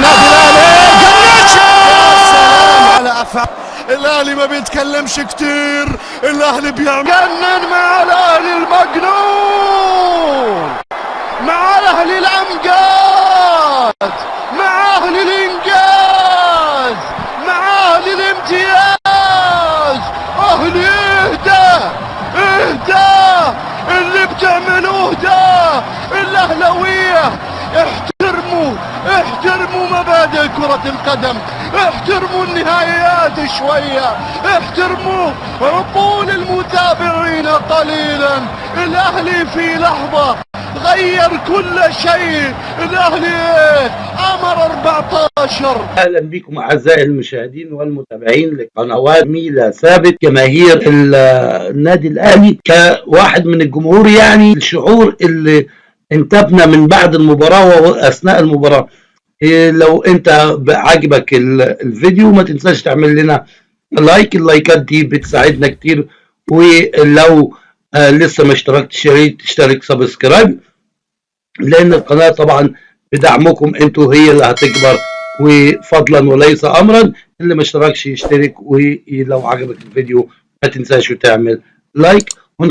النادي الاهلي قناش. يا سلام على افعال الاهلي، ما بيتكلمش كتير، الاهلي بيعمل. جنن مع الاهلي المجنون، مع الاهلي الامجاد، مع اهلي الانجاز، مع اهلي الامتياز. اهلي اهدى اهدى، اللي بتعملوه ده الاهلاويه. احترموا مبادئ كرة القدم، احترموا النهائيات شوية، احترموا عقول المتابعين قليلا. الاهلي في لحظة غير كل شيء، الاهلي امر 14. اهلا بكم اعزائي المشاهدين والمتابعين لقنوات ميلا ثابت. جماهير النادي الاهلي كواحد من الجمهور، يعني الشعور اللي انتابنا من بعد المباراه واثناء المباراه. لو انت عجبك الفيديو ما تنساش تعمل لنا لايك، اللايكات دي بتساعدنا كتير. ولو لسه ما اشتركتش يا ريت تشترك سبسكرايب، لان القناه طبعا بدعمكم انتوا هي اللي هتكبر، وفضلا وليس امرا. اللي ما اشتركش يشترك، ولو عجبك الفيديو ما تنساش تعمل لايك.